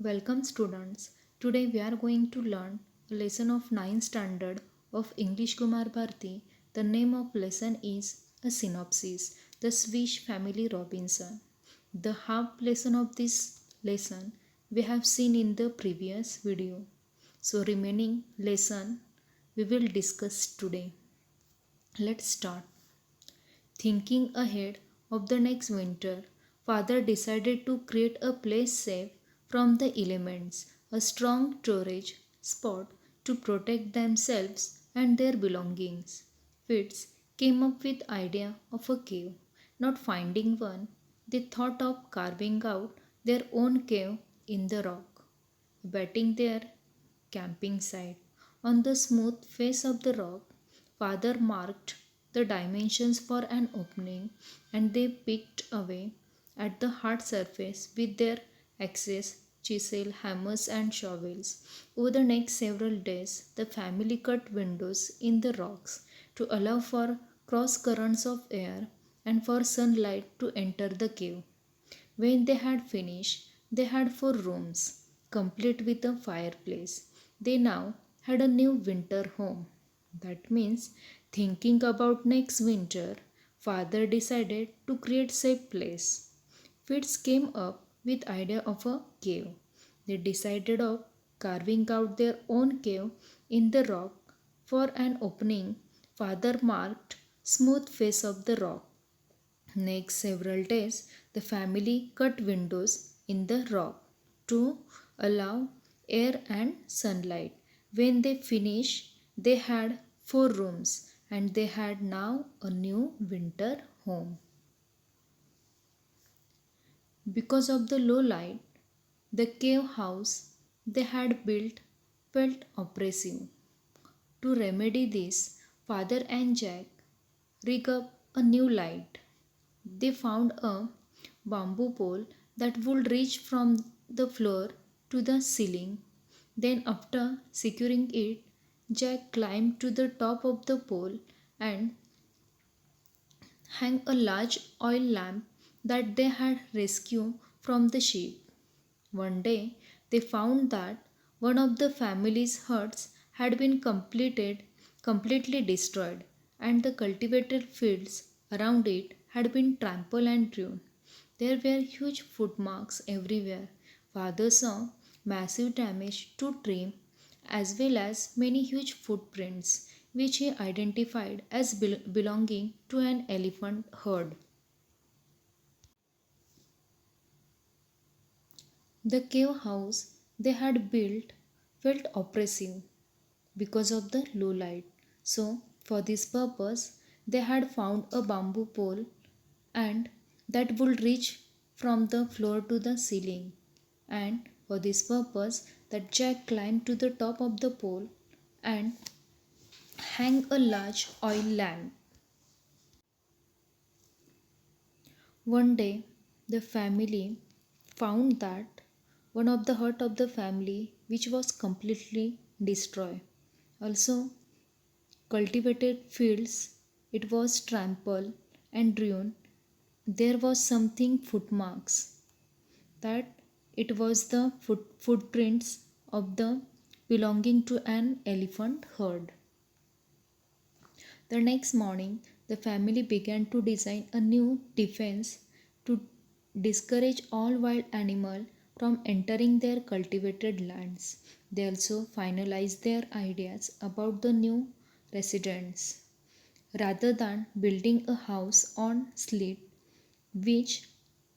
Welcome students. Today we are going to learn a lesson of 9th standard of English Kumar Bharti. The name of lesson is a synopsis, the Swiss Family Robinson. The half lesson of this lesson we have seen in the previous video. So remaining lesson we will discuss today. Let's start. Thinking ahead of the next winter, father decided to create a place safe from the elements, a strong storage spot to protect themselves and their belongings. Fitz came up with idea of a cave. Not finding one, they thought of carving out their own cave in the rock, betting their camping site. On the smooth face of the rock, father marked the dimensions for an opening and they picked away at the hard surface with their axes, chisel, hammers, and shovels. Over the next several days, the family cut windows in the rocks to allow for cross currents of air and for sunlight to enter the cave. When they had finished, they had 4 rooms, complete with a fireplace. They now had a new winter home. That means, thinking about next winter, father decided to create safe place. Fitz came up with idea of a cave. They decided of carving out their own cave in the rock. For an opening, father marked smooth face of the rock. Next several days, the family cut windows in the rock to allow air and sunlight. When they finished, they had 4 rooms and they had now a new winter home. Because of the low light, the cave house they had built felt oppressive. To remedy this, father and Jack rig up a new light. They found a bamboo pole that would reach from the floor to the ceiling. Then, after securing it, Jack climbed to the top of the pole and hung a large oil lamp that they had rescued from the ship. One day, they found that one of the family's huts had been completely destroyed, and the cultivated fields around it had been trampled and ruined. There were huge footmarks everywhere. Father saw massive damage to trees as well as many huge footprints, which he identified as belonging to an elephant herd. The cave house they had built felt oppressive because of the low light. So, for this purpose, they had found a bamboo pole and that would reach from the floor to the ceiling. And for this purpose, that Jack climbed to the top of the pole and hang a large oil lamp. One day, the family found that one of the hut of the family which was completely destroyed. Also, cultivated fields, it was trampled and ruined. There was something footmarks that it was the footprints of the belonging to an elephant herd. The next morning, the family began to design a new defense to discourage all wild animals from entering their cultivated lands. They also finalized their ideas about the new residents. Rather than building a house on slate, which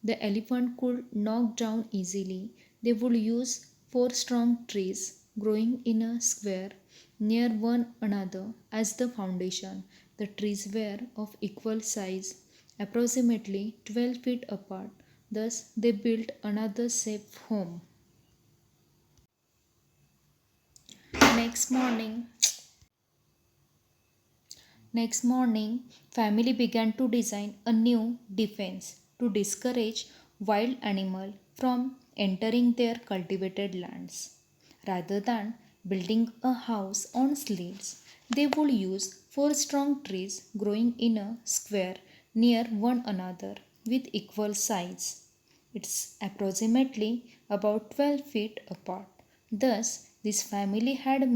the elephant could knock down easily, they would use 4 strong trees growing in a square near one another as the foundation. The trees were of equal size, approximately 12 feet apart. Thus, they built another safe home. Next morning, Next morning, family began to design a new defense to discourage wild animals from entering their cultivated lands. Rather than building a house on sleds, they would use 4 strong trees growing in a square near one another with equal size. It's approximately about 12 feet apart. Thus, this family had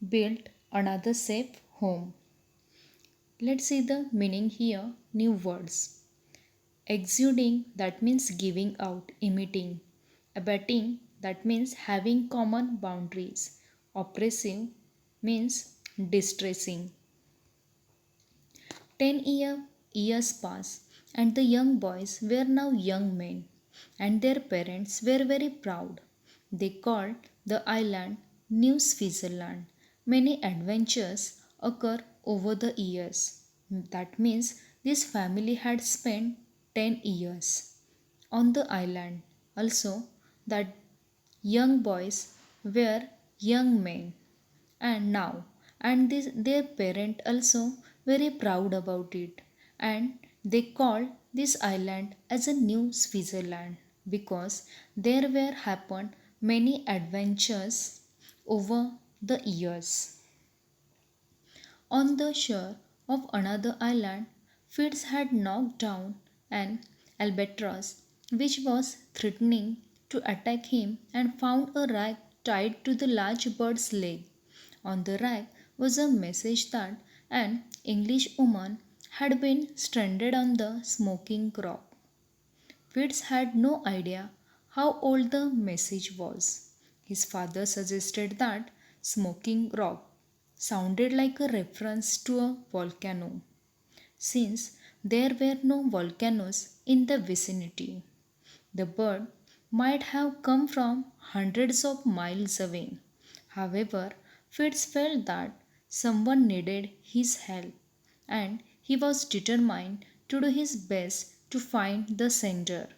built another safe home. Let's see the meaning here. New words. Exuding, that means giving out, emitting. Abetting, that means having common boundaries. Oppressive means distressing. 10 years passed, and the young boys were now young men, and their parents were very proud. They called the island New Switzerland. Many adventures occur over the years. That means this family had spent 10 years on the island. Also, that young boys were young men and now their parent also very proud about it, and they called this island as a new Switzerland because there were happened many adventures over the years. On the shore of another island, Fitz had knocked down an albatross which was threatening to attack him and found a rag tied to the large bird's leg. On the rag was a message that an English woman had been stranded on the smoking rock. Fitz had no idea how old the message was. His father suggested that smoking rock sounded like a reference to a volcano, since there were no volcanoes in the vicinity. The bird might have come from hundreds of miles away. However, Fitz felt that someone needed his help, and he was determined to do his best to find the sender.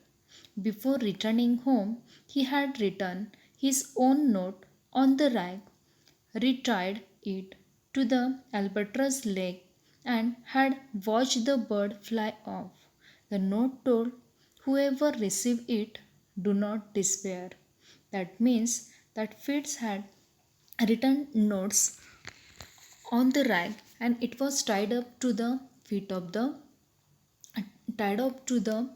Before returning home, he had written his own note on the rag, retied it to the albatross leg, and had watched the bird fly off. The note told whoever received it, do not despair. That means that Fitz had written notes on the rag, and it was tied up to the feet of the tied up to the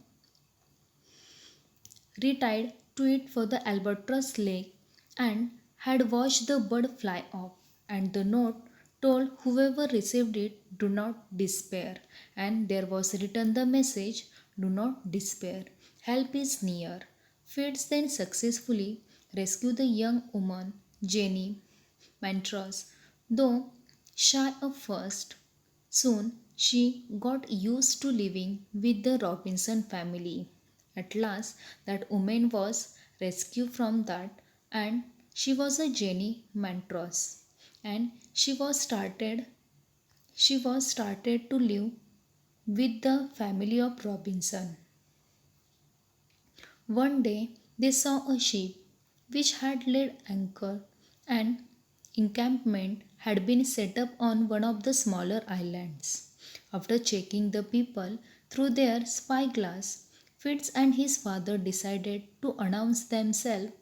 retied to it for the albatross leg, and had watched the bird fly off. And the note told whoever received it, do not despair. And there was written the message, do not despair, help is near. Fitz then successfully rescued the young woman Jenny Montrose, though shy at first. Soon she got used to living with the Robinson family. At last, that woman was rescued from that, and she was a Jenny Montrose, and she was started to live with the family of Robinson. One day they saw a ship which had laid anchor, and encampment had been set up on one of the smaller islands. After checking the people through their spyglass, Fitz and his father decided to announce themselves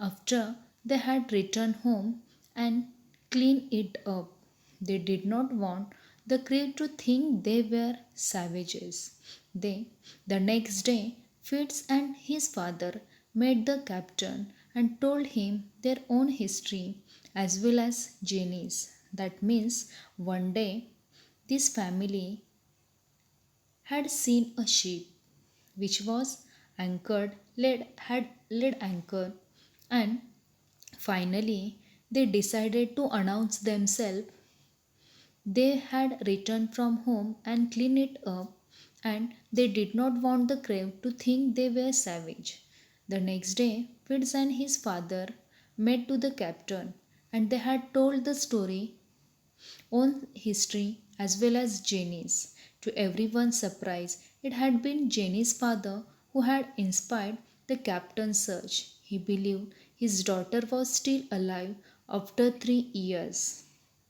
after they had returned home and clean it up. They did not want the crew to think they were savages. They, the next day, Fitz and his father met the captain and told him their own history as well as Jenny's. That means one day this family had seen a ship which was had laid anchor, and finally they decided to announce themselves. They had returned from home and cleaned it up, and they did not want the crowd to think they were savage. The next day, Fitz and his father met to the captain, and they had told the story, own history as well as Jenny's. To everyone's surprise, it had been Jenny's father who had inspired the captain's search. He believed his daughter was still alive after 3 years.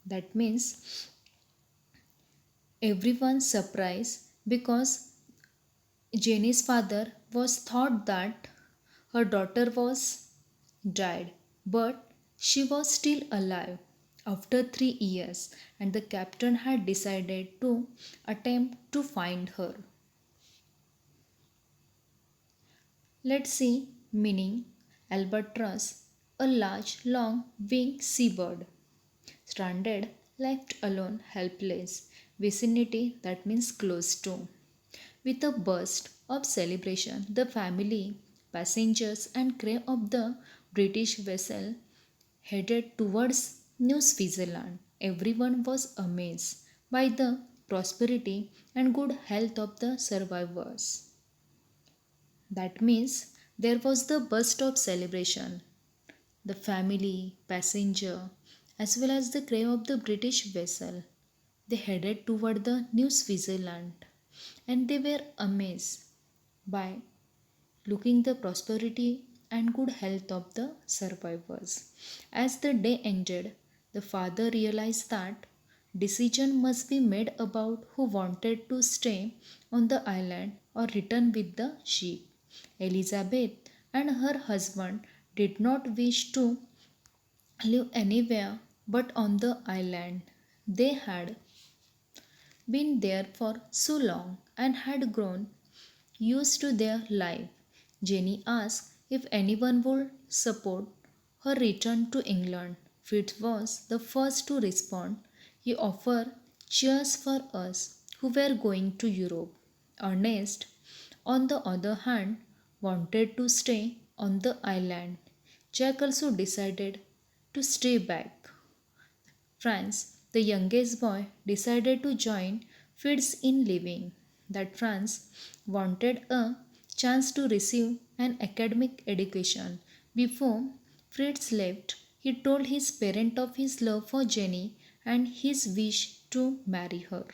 That means everyone's surprised because Jenny's father was thought that her daughter was died, but she was still alive after 3 years, and the captain had decided to attempt to find her. Let's see meaning. Albatross, a large, long winged seabird. Stranded, left alone, helpless. Vicinity, that means close to. With a burst of celebration, the family, passengers, and crew of the British vessel headed towards New Switzerland. Everyone was amazed by the prosperity and good health of the survivors. That means there was the burst of celebration. The family, passenger, as well as the crew of the British vessel, they headed toward the New Switzerland, and they were amazed by looking the prosperity and good health of the survivors. As the day ended, the father realized that decision must be made about who wanted to stay on the island or return with the ship. Elizabeth and her husband did not wish to live anywhere but on the island. They had been there for so long and had grown used to their life. Jenny asked if anyone would support her return to England. Fitz was the first to respond. He offered cheers for us who were going to Europe. Ernest, on the other hand, wanted to stay on the island. Jack also decided to stay back. Franz, the youngest boy, decided to join Fitz in living. That Franz wanted a chance to receive an academic education. Before Fritz left, he told his parent of his love for Jenny and his wish to marry her.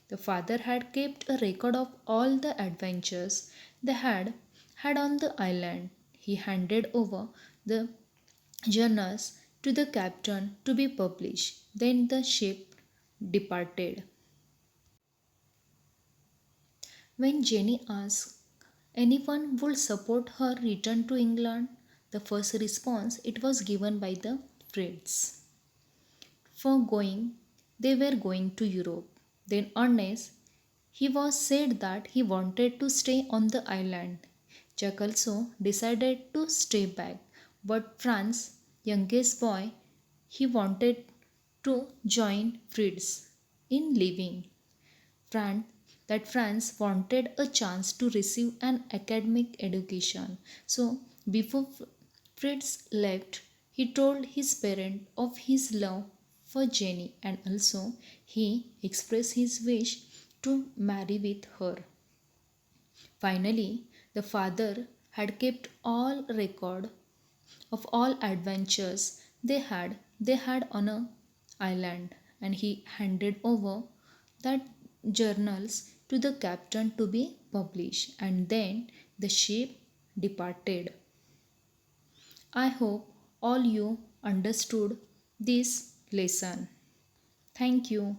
The father had kept a record of all the adventures they had on the island. He handed over the journals to the captain to be published. Then the ship departed. When Jenny asked anyone would support her return to England, the first response it was given by the Freds. For going, they were going to Europe. Then Ernest, he was said that he wanted to stay on the island. Jack also decided to stay back, but Franz, youngest boy, he wanted to join Fritz in living. Franz wanted a chance to receive an academic education. So before Fritz left, he told his parent of his love for Jenny and also he expressed his wish to marry with her. Finally, the father had kept all record of all adventures they had on a island, and he handed over that journals to the captain to be published, and then the ship departed. I hope all you understood this lesson. Thank you.